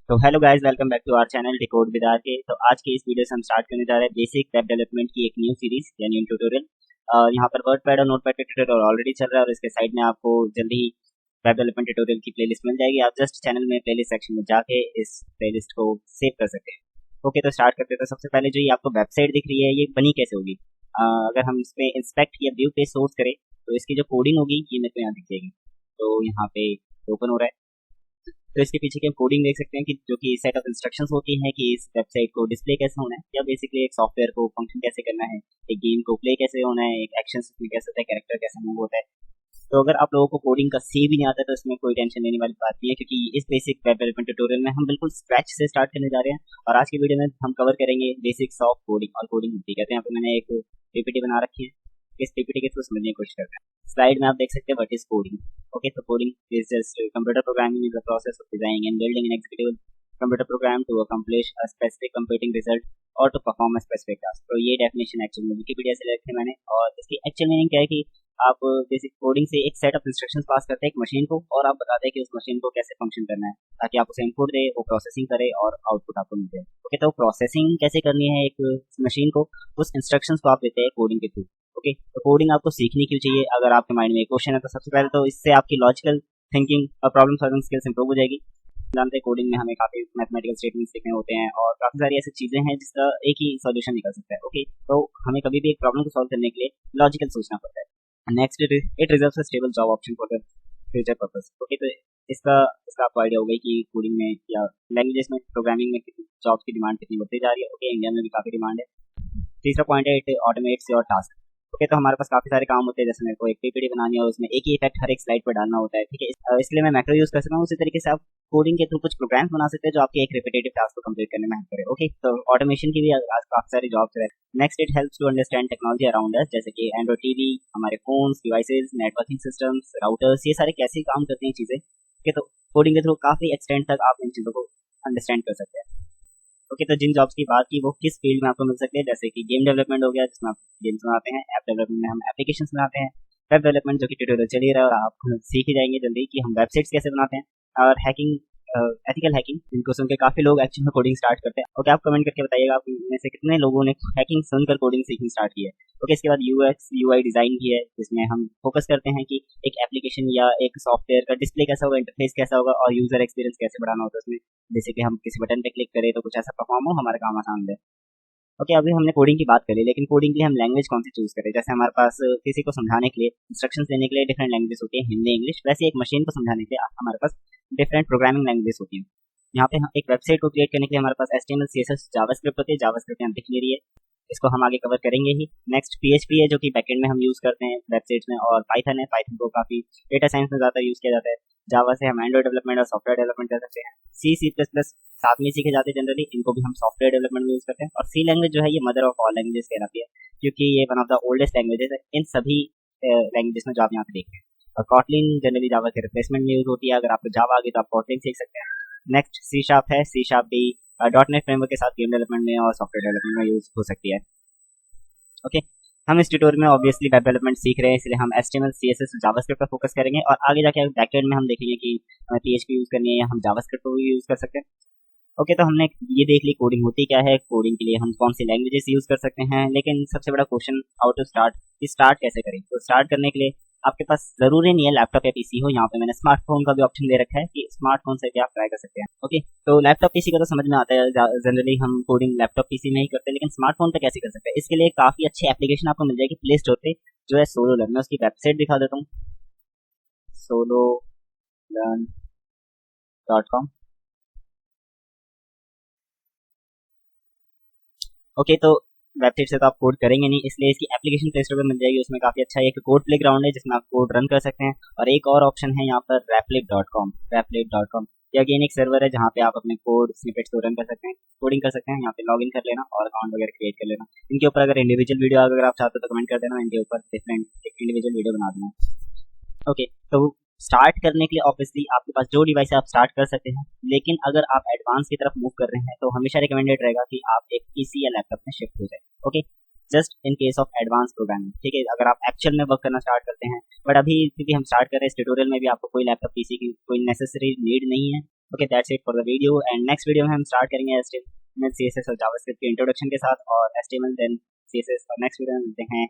तो hello guys, welcome back to our channel decode with R K. तो आज के इस वीडियो से हम स्टार्ट करने जा रहे हैं बेसिक वेब डेवलपमेंट की एक न्यू सीरीज या न्यू ट्यूटोरियल। यहाँ पर वर्डपैड और नोटपैड का ट्यूटोरियल ऑलरेडी चल रहा है और इसके साइड में आपको जल्दी ही वेब डेवलपमेंट ट्यूटोरियल की प्लेलिस्ट मिल जाएगी। आप जस्ट चैनल में प्लेलिस्ट सेक्शन में जाके इस प्लेलिस्ट को सेव कर सकते हैं। ओके, तो स्टार्ट करते हैं। तो सबसे पहले जो ये आपको वेबसाइट दिख रही है, ये बनी कैसे होगी? अगर हम इस पे इंस्पेक्ट या व्यू पे सोर्स करें तो इसकी जो कोडिंग होगी ये मेरे को यहाँ दिख जाएगी। तो यहाँ पे ओपन हो रहा है, तो इसके पीछे की हम कोडिंग देख सकते हैं कि जो कि सेट ऑफ इंस्ट्रक्शंस होती हैं कि इस वेबसाइट को डिस्प्ले कैसे होना है, या बेसिकली एक सॉफ्टवेयर को फंक्शन कैसे करना है, एक गेम को प्ले कैसे होना है, एक एक्शन में कैसे होता है, कैरेक्टर कैसे मूव होता है। तो अगर आप लोगों को कोडिंग का सी भी नहीं आता तो इसमें कोई टेंशन लेने वाली बात नहीं है, क्योंकि इस बेसिक वेब डेवलपमेंट ट्यूटोरियल में हम बिल्कुल स्क्रैच से स्टार्ट करने जा रहे हैं। और आज की वीडियो में हम कवर करेंगे बेसिक्स ऑफ कोडिंग। और कोडिंग होती कहते हैं, यहाँ पे मैंने एक पीपीटी बना रखी है, इस पीपीटी के थ्रू समझने की कोशिश करते हैं। स्लाइड में आप देख सकते हैं व्हाट इज कोडिंग। ओके, तो coding is just computer programming is the process of designing and building an executable computer program to accomplish a specific computing result और to perform a specific task. तो ये definition actual में Wikipedia से रखी है मैंने, और इसकी एक्चुअल मीनिंग क्या है कि आप बेसिक कोडिंग से एक सेट ऑफ इंस्ट्रक्शंस पास करते हैं एक मशीन को, और आप बताते हैं कि उस मशीन को कैसे फंक्शन करना है, ताकि आप उसे इनपुट दे, वो प्रोसेसिंग करे और आउटपुट आपको मिल जाए। ओके, तो प्रोसेसिंग कैसे करनी है एक मशीन को, उस इंस्ट्रक्शंस को आप देते हैं कोडिंग के थ्रू। ओके, तो कोडिंग आपको सीखनी क्यों चाहिए? अगर आपके माइंड में एक क्वेश्चन है तो सबसे पहले तो इससे आपकी लॉजिकल थिंकिंग और प्रॉब्लम सॉल्विंग स्किल्स इंप्रूव हो जाएगी। जानते हैं कोडिंग में हमें काफी मैथमेटिकल स्टेटमेंट्स सीखने होते हैं और काफी सारी ऐसी चीजें हैं जिसका एक ही सॉल्यूशन निकल सकता है। ओके, तो हमें कभी भी एक प्रॉब्लम को सॉल्व करने के लिए लॉजिकल सोचना पड़ता है। Next, it reserves a stable job option for the future purpose. Okay, तो इसका इसका आपको आइडिया हो गई कि कोडिंग में या लैंग्वेजेस में, प्रोग्रामिंग में जॉब्स की डिमांड कितनी बढ़ती जा रही है। ओके, इंडिया में भी काफी डिमांड है। तीसरा पॉइंट है, it automates your task. Okay, तो हमारे पास काफी सारे काम होते हैं, जैसे मेरे को एक पीपीटी बनानी है और उसमें एक ही इफेक्ट हर एक स्लाइड पर डालना होता है। ठीक है, इसलिए मैं मैक्रो यूज कर सकता हूँ। उसी तरीके से आप कोडिंग के थ्रू कुछ प्रोग्राम्स बना सकते हैं जो आपके एक रिपीटेटिव टास्क को कंप्लीट करने में हेल्प करे। ओके, तो ऑटोमेशन की भी आज काफी सारी जॉब्स है। Next, it helps to understand technology around us, जैसे कि एंड्रॉइड टीवी, हमारे phones, devices, networking systems, routers, ये सारे कैसे काम करते हैं चीजें। ओके, तो कोडिंग के थ्रू काफी एक्सटेंड तक आप इन चीजों को अंडरस्टैंड कर सकते हैं। ओके, तो जिन जॉब्स की बात की वो किस फील्ड में आपको मिल सकते हैं, जैसे कि गेम डेवलपमेंट हो गया जिसमें आप गेम्स बनाते हैं, ऐप डेवलपमेंट में हम एप्लीकेशंस बनाते हैं, वेब डेवलपमेंट जो कि ट्यूटोरियल चल ही रहा है और आप सीख ही जाएंगे जल्दी कि हम वेबसाइट्स कैसे बनाते हैं, और हैकिंग, एथिकल हैकिंग, जिनको सुन के काफी लोग एक्चुअली में कोडिंग स्टार्ट करते हैं। ओके, आप कमेंट करके बताइएगा आप में से कितने लोगों ने हैकिंग सुनकर कोडिंग सीखनी स्टार्ट की है। ओके, इसके बाद यूएक्स यूआई डिजाइन भी है, जिसमें हम फोकस करते हैं कि एक एप्लीकेशन या एक सॉफ्टवेयर का डिस्प्ले कैसा होगा, इंटरफेस कैसा होगा और यूजर एक्सपीरियंस कैसे बढ़ाना होता है उसमें। जैसे कि हम किसी बटन पे क्लिक करें तो कुछ ऐसा परफॉर्म हो, हमारा काम आसान है। ओके, अभी हमने कोडिंग की बात करी, लेकिन कोडिंग के लिए हम लैंग्वेज कौन सी चूज करें? जैसे हमारे पास किसी को समझाने के लिए, इंस्ट्रक्शंस देने के लिए डिफरेंट लैंग्वेजेस होती है, हिंदी, इंग्लिश। वैसे एक मशीन को समझाने के लिए हमारे पास डिफरेंट प्रोग्रामिंग लैंग्वेजेस होती है। यहाँ पे एक वेबसाइट को क्रिएट करने के लिए हमारे पास HTML, CSS, जावास्क्रिप्ट होती है। जावास्क्रिप्ट यहाँ दिख नहीं रही है, इसको हम आगे कवर करेंगे ही। नेक्स्ट, PHP है जो कि बैकएंड में हम यूज करते हैं वेबसाइट्स में, और पाइथन है, पाइथन को काफी डेटा साइंस में ज्यादा यूज किया जाता है। जावा से हम एंड्रॉइड डेवलपमेंट और सॉफ्टवेयर डेवलपमेंट कर सकते हैं। C++ साथ में सीखे जाते हैं जनरली, इनको भी हम सॉफ्टवेयर डेवलपमेंट में यूज करते हैं। और सी लैंग्वेज जो है ये मदर ऑफ ऑल लैंग्वेजेस कहलाती है, क्योंकि ये one of the oldest languages है इन सभी लैंग्वेजेस में जो आप यहाँ पे देखते हैं। और कॉटलिन जनरली जावा के रिप्लेसमेंट में यूज होती है। अगर आपको जावा आ गई तो आप कॉटलिन सीख सकते हैं। नेक्स्ट, C# है। C# भी .NET फ्रेमवर्क के साथ गेम डेवलपमेंट में और सॉफ्टवेयर डेवलपमेंट में यूज हो सकती है। ओके, हम इस ट्यूटोरियल में ऑब्वियसली वेब डेवलपमेंट सीख रहे हैं, इसलिए हम HTML, CSS, जावास्क्रिप्ट पर फोकस करेंगे, और आगे जाके बैकएंड में हम देखेंगे कि हमें PHP यूज करनी है या हम जावास्क्रिप्ट को भी यूज कर सकते हैं। ओके, तो हमने ये देख ली कोडिंग होती क्या है, कोडिंग के लिए हम कौन सी लैंग्वेजेस यूज कर सकते हैं। लेकिन सबसे बड़ा क्वेश्चन, हाउ टू स्टार्ट, कि स्टार्ट कैसे करें? तो स्टार्ट करने के लिए आपके पास जरूरी नहीं है लैपटॉप या पीसी हो, यहाँ पे मैंने स्मार्टफोन का भी ऑप्शन दे रखा है कि स्मार्टफोन से भी आप ट्राई कर सकते हैं। ओके, तो लैपटॉप पीसी का तो समझ में आता है, जनरली हम कोडिंग लैपटॉप पीसी में ही करते हैं, लेकिन स्मार्टफोन पे कैसे कर सकते हैं? इसके लिए काफी अच्छी एप्लीकेशन आपको मिल जाएगी प्ले स्टोर पे, जो है सोलो लर्न। मैं उसकी वेबसाइट दिखा देता हूँ, sololearn.com। ओके, तो वेबसाइट से तो आप कोड करेंगे नहीं, इसलिए इसकी एप्लीकेशन प्ले स्टोर पर मिल जाएगी। उसमें काफी अच्छा एक कोड प्लेग्राउंड है जिसमें आप कोड रन कर सकते हैं। और एक और ऑप्शन है यहाँ पर replit.com। यह अगेन एक सर्वर है जहाँ पे आप अपने कोड स्निपेट्स को रन कर सकते हैं, कोडिंग कर सकते हैं। यहाँ पे लॉग इन कर लेना और अकाउंट वगैरह क्रिएट कर लेना। इनके ऊपर अगर इंडिविजुअल वीडियो अगर आप चाहते हो तो कमेंट कर देना, इनके ऊपर डिफरेंट इंडिविजुअल वीडियो बना देना। ओके, तो स्टार्ट करने के लिए ऑब्वियसली आपके पास जो डिवाइस है आप स्टार्ट कर सकते हैं, लेकिन अगर आप एडवांस की तरफ मूव कर रहे हैं तो हमेशा रिकमेंडेड रहेगा कि आप एक पीसी या लैपटॉप में शिफ्ट हो जाए। Okay, just in case of advance programming, ठीक है, अगर आप एक्चुअल में वर्क करना स्टार्ट करते हैं। बट अभी क्योंकि हम स्टार्ट कर रहे हैं इस ट्यूटोरियल में भी आपको कोई लैपटॉप पीसी की कोई नेसेसरी नीड नहीं है। Okay, that's it for the video and next video में हम स्टार्ट करेंगे HTML CSS और जावास्क्रिप्ट के इंट्रोडक्शन के साथ और HTML देन CSS और नेक्स्ट वीडियो में मिलते हैं।